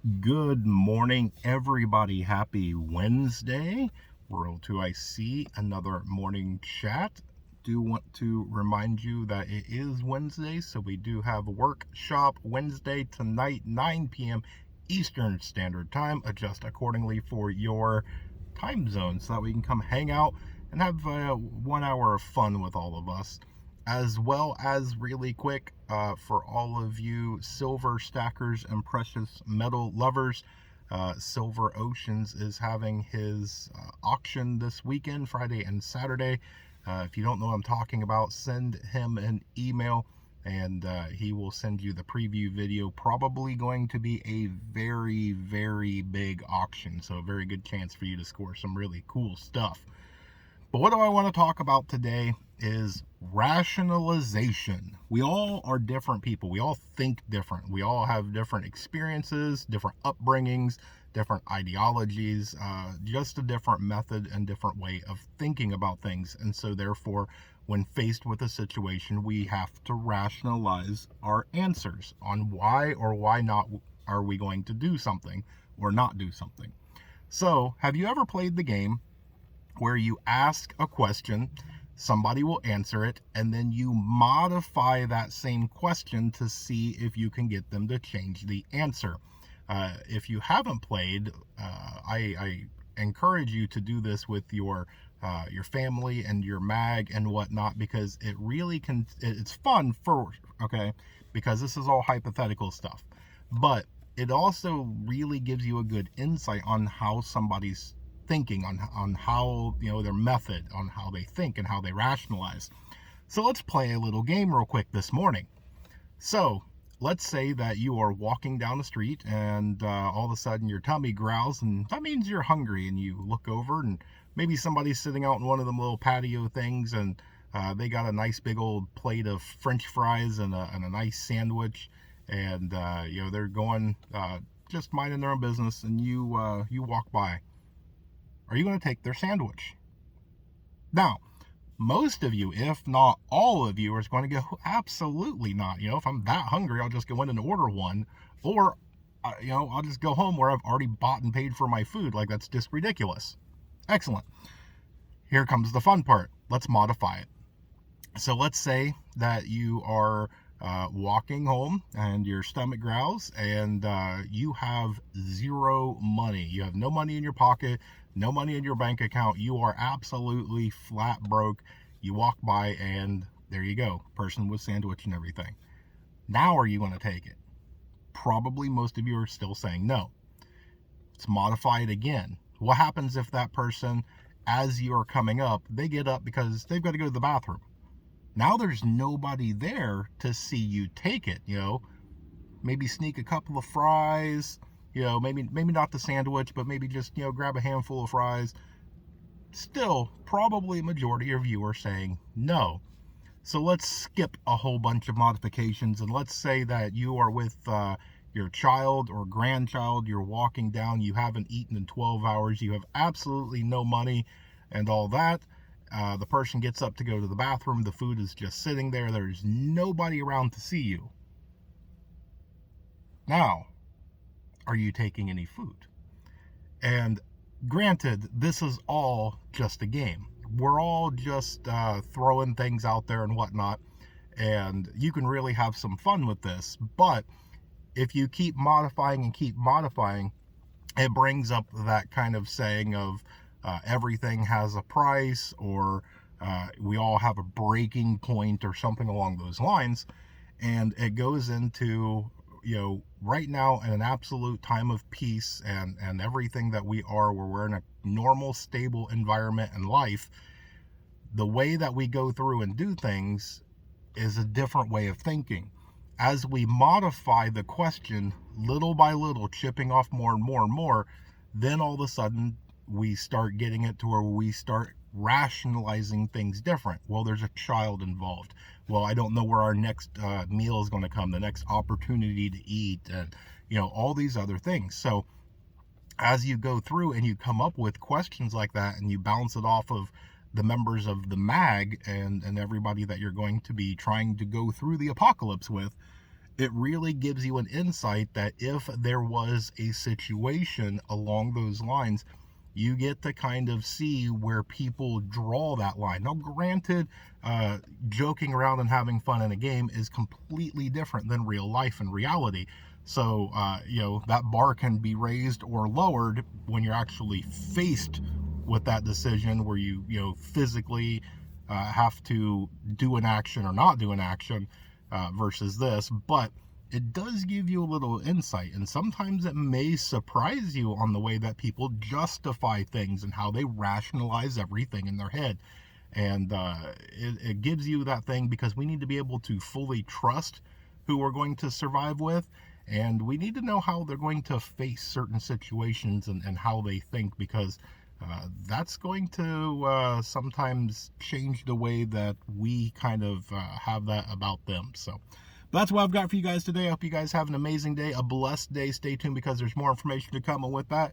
Good morning, everybody. Happy Wednesday. World 2IC, another morning chat. Do want to remind you that it is Wednesday, so we do have a workshop Wednesday tonight, 9 p.m. Eastern Standard Time. Adjust accordingly for your time zone so that we can come hang out and have 1 hour of fun with all of us. As well as, really quick, for all of you silver stackers and precious metal lovers, Silver Oceans is having his auction this weekend, Friday and Saturday. If you don't know what I'm talking about, send him an email and he will send you the preview video. Probably going to be a very, very big auction, so a very good chance for you to score some really cool stuff. But what do I want to talk about today is rationalization. We all are different people. We all think different. We all have different experiences, different upbringings, different ideologies, just a different method and different way of thinking about things. And so therefore, when faced with a situation, we have to rationalize our answers on why or why not are we going to do something or not do something. So, have you ever played the game where you ask a question, somebody will answer it, and then you modify that same question to see if you can get them to change the answer? If you haven't played, I encourage you to do this with your family and your mag and whatnot, because it really can. It's fun okay, because this is all hypothetical stuff, but it also really gives you a good insight on how somebody's thinking, on how, their method, on how they think and how they rationalize. So let's play a little game real quick this morning. So let's say that you are walking down the street and all of a sudden your tummy growls, and that means you're hungry, and you look over and maybe somebody's sitting out in one of them little patio things, and they got a nice big old plate of French fries and a nice sandwich, and they're going just minding their own business, and you walk by. Are you going to take their sandwich? Now, most of you, if not all of you, are going to go, absolutely not. If I'm that hungry, I'll just go in and order one, or I'll just go home where I've already bought and paid for my food. Like, that's just ridiculous. Excellent. Here comes the fun part. Let's modify it. So let's say that you are walking home and your stomach growls, and you have zero money. You have no money in your pocket, no money in your bank account. You are absolutely flat broke. You walk by and there you go, person with sandwich and everything. Now, are you going to take it? Probably most of you are still saying no. Let's modify it again. What happens if that person, as you are coming up, they get up because they've got to go to the bathroom? Now there's nobody there to see you take it. Maybe sneak a couple of fries, maybe not the sandwich, but maybe just, grab a handful of fries. Still, probably a majority of you are saying no. So let's skip a whole bunch of modifications, and let's say that you are with your child or grandchild. You're walking down, you haven't eaten in 12 hours, you have absolutely no money and all that. The person gets up to go to the bathroom. The food is just sitting there. There's nobody around to see you. Now, are you taking any food? And granted, this is all just a game. We're all just throwing things out there and whatnot, and you can really have some fun with this. But if you keep modifying and keep modifying, it brings up that kind of saying of everything has a price, or we all have a breaking point, or something along those lines. And it goes into, right now, in an absolute time of peace and everything that we are, where we're in a normal, stable environment in life, the way that we go through and do things is a different way of thinking. As we modify the question little by little, chipping off more and more and more, then all of a sudden we start getting it to where we start rationalizing things different. Well, there's a child involved. Well, I don't know where our next meal is going to come, the next opportunity to eat, and all these other things. So as you go through and you come up with questions like that, and you bounce it off of the members of the mag and everybody that you're going to be trying to go through the apocalypse with, it really gives you an insight that if there was a situation along those lines, you get to kind of see where people draw that line. Now, granted, joking around and having fun in a game is completely different than real life and reality. So, that bar can be raised or lowered when you're actually faced with that decision where physically have to do an action or not do an action versus this. But it does give you a little insight, and sometimes it may surprise you on the way that people justify things and how they rationalize everything in their head. And it gives you that thing because we need to be able to fully trust who we're going to survive with, and we need to know how they're going to face certain situations and how they think, because that's going to sometimes change the way that we kind of have that about them. So that's what I've got for you guys today. I hope you guys have an amazing day, a blessed day. Stay tuned because there's more information to come. And with that,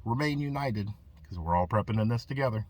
remain united because we're all prepping in this together.